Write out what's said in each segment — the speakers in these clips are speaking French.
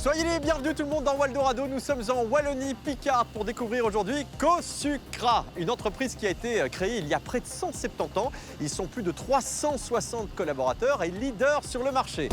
Soyez les bienvenus tout le monde dans Waldorado. Nous sommes en Wallonie-Picarde pour découvrir aujourd'hui CoSucra, une entreprise qui a été créée il y a près de 170 ans. Ils sont plus de 360 collaborateurs et leaders sur le marché.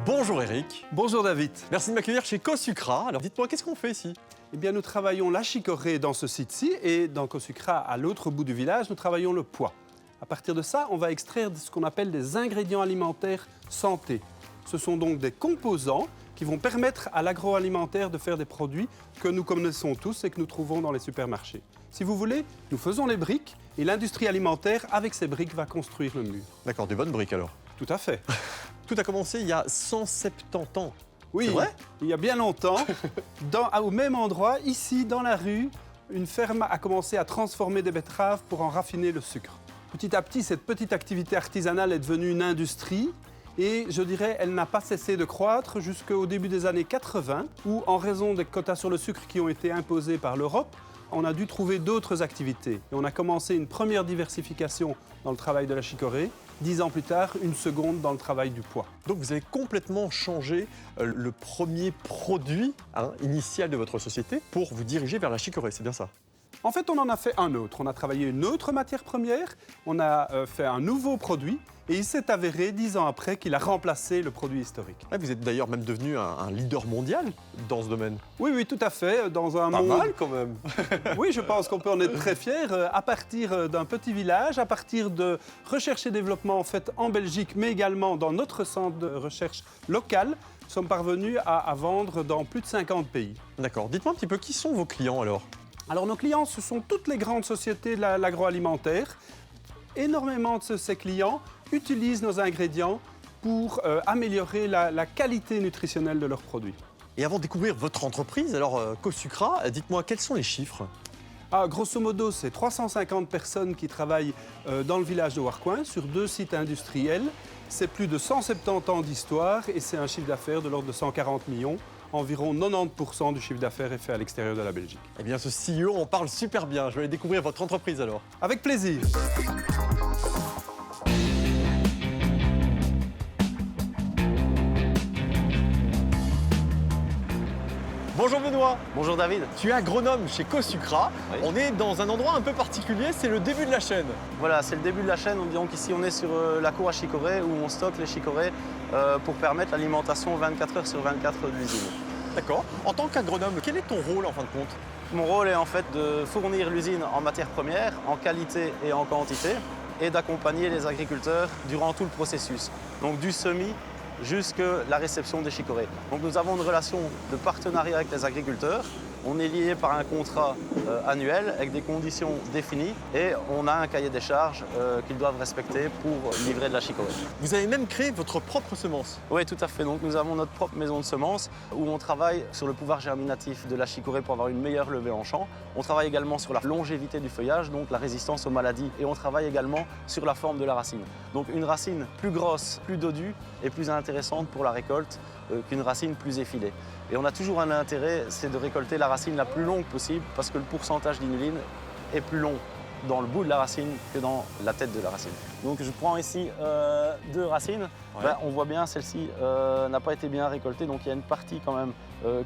Bonjour Eric. Bonjour David. Merci de m'accueillir chez CoSucra. Alors dites-moi, qu'est-ce qu'on fait ici ? Eh bien, nous travaillons la chicorée dans ce site-ci et dans CoSucra, à l'autre bout du village, nous travaillons le pois. À partir de ça, on va extraire ce qu'on appelle des ingrédients alimentaires santé. Ce sont donc des composants qui vont permettre à l'agroalimentaire de faire des produits que nous connaissons tous et que nous trouvons dans les supermarchés. Si vous voulez, nous faisons les briques et l'industrie alimentaire, avec ces briques, va construire le mur. D'accord, des bonnes briques alors. Tout à fait. Tout a commencé il y a 170 ans. Oui, c'est vrai ? Il y a bien longtemps, au même endroit, ici, dans la rue, une ferme a commencé à transformer des betteraves pour en raffiner le sucre. Petit à petit, cette petite activité artisanale est devenue une industrie et je dirais, elle n'a pas cessé de croître jusqu'au début des années 80, où, en raison des quotas sur le sucre qui ont été imposés par l'Europe, on a dû trouver d'autres activités. Et on a commencé une première diversification dans le travail de la chicorée. 10 ans plus tard, une seconde dans le travail du pois. Donc vous avez complètement changé le premier produit initial de votre société pour vous diriger vers la chicorée, c'est bien ça ? En fait, on en a fait un autre. On a travaillé une autre matière première, on a fait un nouveau produit et il s'est avéré 10 ans après qu'il a remplacé le produit historique. Ouais, vous êtes d'ailleurs même devenu un leader mondial dans ce domaine. Oui, tout à fait. Dans un Pas monde... mal quand même. Oui, je pense qu'on peut en être très fier. À partir d'un petit village, à partir de recherche et développement fait en Belgique, mais également dans notre centre de recherche local, nous sommes parvenus à vendre dans plus de 50 pays. D'accord. Dites-moi un petit peu, qui sont vos clients alors ? Alors nos clients, ce sont toutes les grandes sociétés de l'agroalimentaire. Énormément de ces clients utilisent nos ingrédients pour améliorer la qualité nutritionnelle de leurs produits. Et avant de découvrir votre entreprise, alors CoSucra, dites-moi quels sont les chiffres ? Grosso modo, c'est 350 personnes qui travaillent dans le village de Warcoing sur 2 sites industriels. C'est plus de 170 ans d'histoire et c'est un chiffre d'affaires de l'ordre de 140 millions. Environ 90% du chiffre d'affaires est fait à l'extérieur de la Belgique. Eh bien, ce CEO en parle super bien. Je vais aller découvrir votre entreprise alors. Avec plaisir. Bonjour Benoît. Bonjour David. Tu es agronome chez CoSucra. Oui. On est dans un endroit un peu particulier, c'est le début de la chaîne. Voilà, c'est le début de la chaîne. Donc ici, on est sur la cour à chicorée où on stocke les chicorées pour permettre l'alimentation 24 heures sur 24 de l'usine. D'accord. En tant qu'agronome, quel est ton rôle en fin de compte ? Mon rôle est en fait de fournir l'usine en matières premières, en qualité et en quantité, et d'accompagner les agriculteurs durant tout le processus. Donc du semis jusqu'à la réception des chicorées. Donc nous avons une relation de partenariat avec les agriculteurs. On est lié par un contrat annuel avec des conditions définies et on a un cahier des charges qu'ils doivent respecter pour livrer de la chicorée. Vous avez même créé votre propre semence. Oui, tout à fait. Donc nous avons notre propre maison de semences où on travaille sur le pouvoir germinatif de la chicorée pour avoir une meilleure levée en champ. On travaille également sur la longévité du feuillage, donc la résistance aux maladies. Et on travaille également sur la forme de la racine. Donc une racine plus grosse, plus dodue et plus intéressante pour la récolte qu'une racine plus effilée. Et on a toujours un intérêt, c'est de récolter la racine la plus longue possible parce que le pourcentage d'inuline est plus long dans le bout de la racine que dans la tête de la racine. Donc je prends ici 2 racines. Ouais. On voit bien celle-ci n'a pas été bien récoltée, donc il y a une partie quand même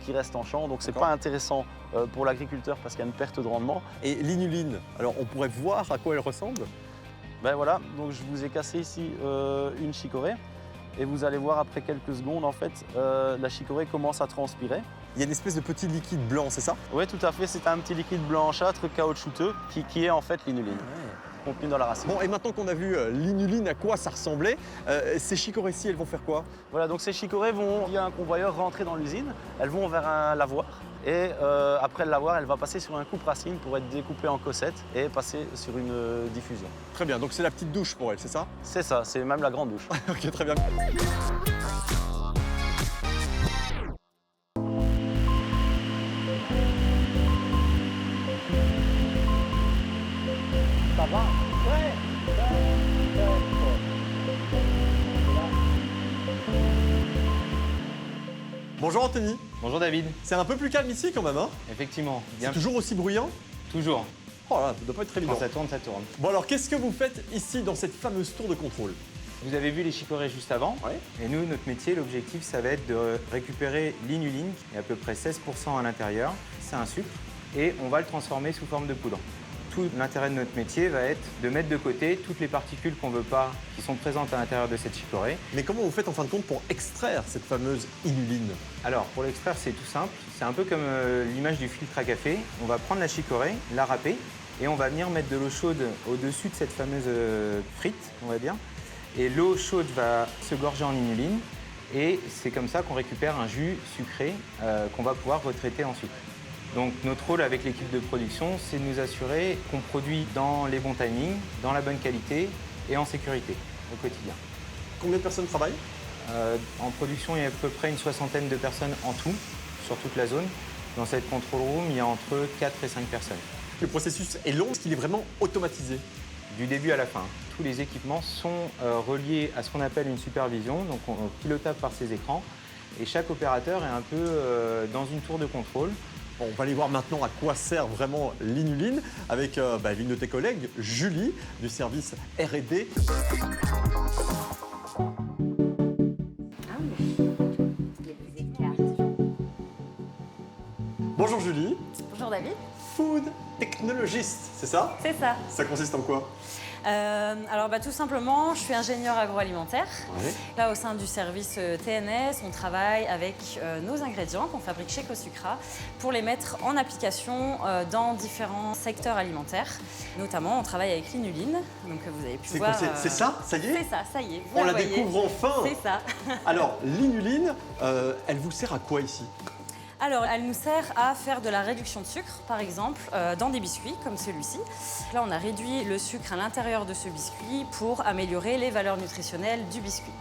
qui reste en champ. Donc c'est pas intéressant pour l'agriculteur parce qu'il y a une perte de rendement. Et l'inuline, alors on pourrait voir à quoi elle ressemble ? Voilà, donc je vous ai cassé ici une chicorée. Et vous allez voir après quelques secondes, en fait, la chicorée commence à transpirer. Il y a une espèce de petit liquide blanc, c'est ça ? Oui, tout à fait, c'est un petit liquide blanchâtre, caoutchouteux, qui est en fait l'inuline, contenu dans la racine. Bon, et maintenant qu'on a vu l'inuline, à quoi ça ressemblait, ces chicorées-ci, elles vont faire quoi ? Voilà, donc ces chicorées vont, via un convoyeur, rentrer dans l'usine. Elles vont vers un lavoir. Et après le lavoir, elle va passer sur un coupe-racine pour être découpée en cossettes et passer sur une diffusion. Très bien, donc c'est la petite douche pour elle, c'est ça ? C'est ça, c'est même la grande douche. Ok, très bien. Ça va ? Ouais. Bonjour Anthony. Bonjour David. C'est un peu plus calme ici quand même, hein ? Effectivement, C'est toujours aussi bruyant ? toujours. Oh là, ça ne doit pas être évident. Quand ça tourne, ça tourne. Bon alors, qu'est-ce que vous faites ici dans cette fameuse tour de contrôle? Vous avez vu les chicorées juste avant. Ouais. Et nous, notre métier, l'objectif, ça va être de récupérer l'inuline, qui est à peu près 16% à l'intérieur. C'est un sucre. Et on va le transformer sous forme de poudre. Tout l'intérêt de notre métier va être de mettre de côté toutes les particules qu'on ne veut pas, qui sont présentes à l'intérieur de cette chicorée. Mais comment vous faites en fin de compte pour extraire cette fameuse inuline? Alors, pour l'extraire, c'est tout simple. C'est un peu comme l'image du filtre à café. On va prendre la chicorée, la râper, et on va venir mettre de l'eau chaude au-dessus de cette fameuse frite, on va dire. Et l'eau chaude va se gorger en inuline. Et c'est comme ça qu'on récupère un jus sucré qu'on va pouvoir retraiter en sucre. Donc notre rôle avec l'équipe de production, c'est de nous assurer qu'on produit dans les bons timings, dans la bonne qualité et en sécurité au quotidien. Combien de personnes travaillent? En production, il y a à peu près une soixantaine de personnes en tout, sur toute la zone. Dans cette control room, il y a entre 4 et 5 personnes. Le processus est long, est-ce qu'il est vraiment automatisé? Du début à la fin. Tous les équipements sont reliés à ce qu'on appelle une supervision, donc pilotable par ces écrans. Et chaque opérateur est un peu dans une tour de contrôle. Bon, on va aller voir maintenant à quoi sert vraiment l'inuline avec l'une de tes collègues, Julie, du service R&D. Bonjour Julie. Bonjour David. Food technologist, c'est ça? C'est ça. Ça consiste en quoi? Alors tout simplement, je suis ingénieure agroalimentaire. Ouais. Là, au sein du service TNS, on travaille avec nos ingrédients qu'on fabrique chez Cosucra pour les mettre en application dans différents secteurs alimentaires. Notamment, on travaille avec l'inuline. Donc vous avez pu C'est voir. quoi, c'est ça? Ça y est? C'est ça, ça y est. On la voyez. découvre enfin. C'est ça. Alors, l'inuline, elle vous sert à quoi ici? Alors, elle nous sert à faire de la réduction de sucre, par exemple, dans des biscuits comme celui-ci. Là, on a réduit le sucre à l'intérieur de ce biscuit pour améliorer les valeurs nutritionnelles du biscuit.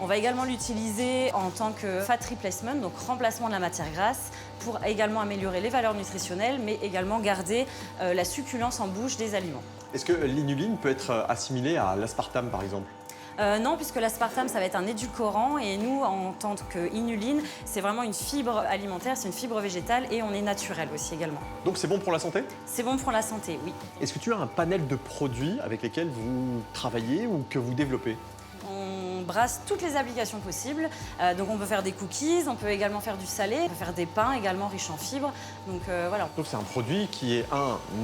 On va également l'utiliser en tant que fat replacement, donc remplacement de la matière grasse, pour également améliorer les valeurs nutritionnelles, mais également garder la succulence en bouche des aliments. Est-ce que l'inuline peut être assimilée à l'aspartame, par exemple? Non, puisque l'aspartame, ça va être un édulcorant et nous, en tant qu'inuline, c'est vraiment une fibre alimentaire, c'est une fibre végétale et on est naturel aussi également. Donc c'est bon pour la santé? C'est bon pour la santé, oui. Est-ce que tu as un panel de produits avec lesquels vous travaillez ou que vous développez? On brasse toutes les applications possibles. Donc on peut faire des cookies, on peut également faire du salé, on peut faire des pains également riches en fibres. Donc voilà. Donc c'est un produit qui est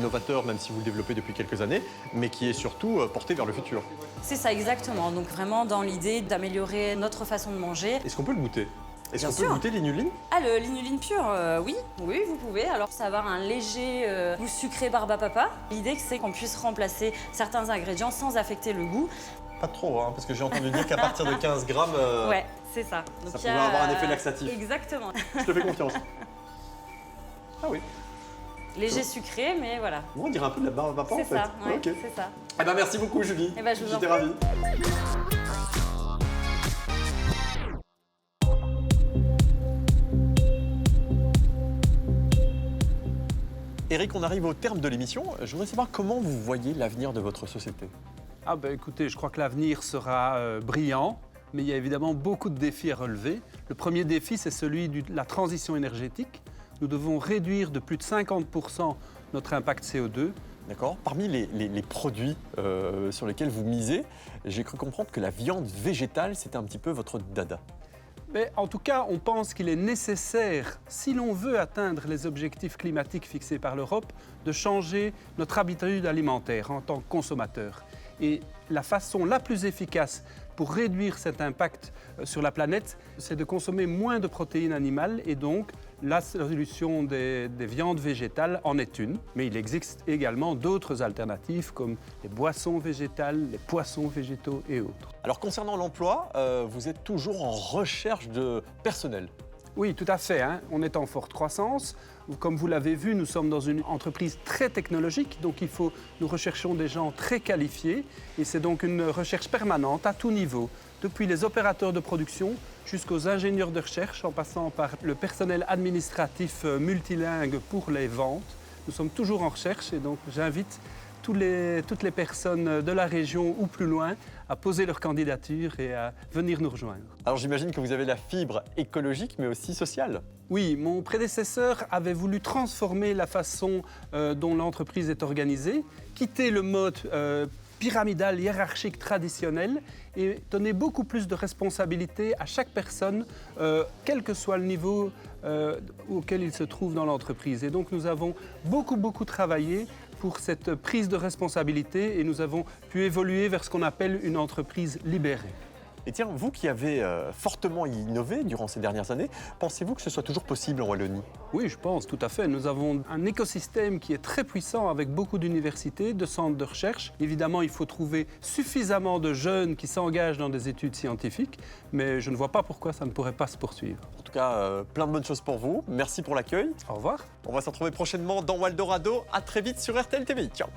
novateur, même si vous le développez depuis quelques années, mais qui est surtout porté vers le futur. C'est ça exactement. Donc vraiment dans l'idée d'améliorer notre façon de manger. Est-ce qu'on peut le goûter? Est-ce Bien qu'on peut sûr. goûter l'inuline? Ah, l'inuline pure, oui, vous pouvez. Alors, ça va avoir un léger goût sucré barbe-à-papa. L'idée, c'est qu'on puisse remplacer certains ingrédients sans affecter le goût. Pas trop, parce que j'ai entendu dire qu'à partir de 15 grammes, Ouais, c'est ça. Donc, ça il y a, pouvait avoir un effet laxatif. Exactement. Je te fais confiance. Ah oui, Léger sucré, mais voilà. on dirait un peu de la barbe à papa en C'est fait. ça, ouais, Ok. c'est ça. Eh ben, merci beaucoup Julie. Eh ben, je vous en J'étais prie. ravi. Eric, on arrive au terme de l'émission. Je voudrais savoir comment vous voyez l'avenir de votre société. Ah ben écoutez, je crois que l'avenir sera brillant, mais il y a évidemment beaucoup de défis à relever. Le premier défi, c'est celui de la transition énergétique. Nous devons réduire de plus de 50% notre impact CO2. D'accord. Parmi les produits sur lesquels vous misez, j'ai cru comprendre que la viande végétale, c'était un petit peu votre dada. Mais en tout cas, on pense qu'il est nécessaire, si l'on veut atteindre les objectifs climatiques fixés par l'Europe, de changer notre habitude alimentaire en tant que consommateur. Et la façon la plus efficace pour réduire cet impact sur la planète, c'est de consommer moins de protéines animales et donc la solution des viandes végétales en est une. Mais il existe également d'autres alternatives comme les boissons végétales, les poissons végétaux et autres. Alors concernant l'emploi, vous êtes toujours en recherche de personnel. Oui, tout à fait, on est en forte croissance. Comme vous l'avez vu, nous sommes dans une entreprise très technologique, donc nous recherchons des gens très qualifiés et c'est donc une recherche permanente à tout niveau, depuis les opérateurs de production jusqu'aux ingénieurs de recherche, en passant par le personnel administratif multilingue pour les ventes. Nous sommes toujours en recherche et donc j'invite toutes les personnes de la région ou plus loin à poser leur candidature et à venir nous rejoindre. Alors j'imagine que vous avez la fibre écologique mais aussi sociale. Oui, mon prédécesseur avait voulu transformer la façon dont l'entreprise est organisée, quitter le mode pyramidal, hiérarchique, traditionnel et donner beaucoup plus de responsabilité à chaque personne, quel que soit le niveau auquel il se trouve dans l'entreprise. Et donc nous avons beaucoup travaillé pour cette prise de responsabilité et nous avons pu évoluer vers ce qu'on appelle une entreprise libérée. Et tiens, vous qui avez fortement innové durant ces dernières années, pensez-vous que ce soit toujours possible en Wallonie? Oui, je pense, tout à fait. Nous avons un écosystème qui est très puissant avec beaucoup d'universités, de centres de recherche. Évidemment, il faut trouver suffisamment de jeunes qui s'engagent dans des études scientifiques, mais je ne vois pas pourquoi ça ne pourrait pas se poursuivre. En tout cas, plein de bonnes choses pour vous. Merci pour l'accueil. Au revoir. On va se retrouver prochainement dans Waldorado. À très vite sur RTL TV. Ciao.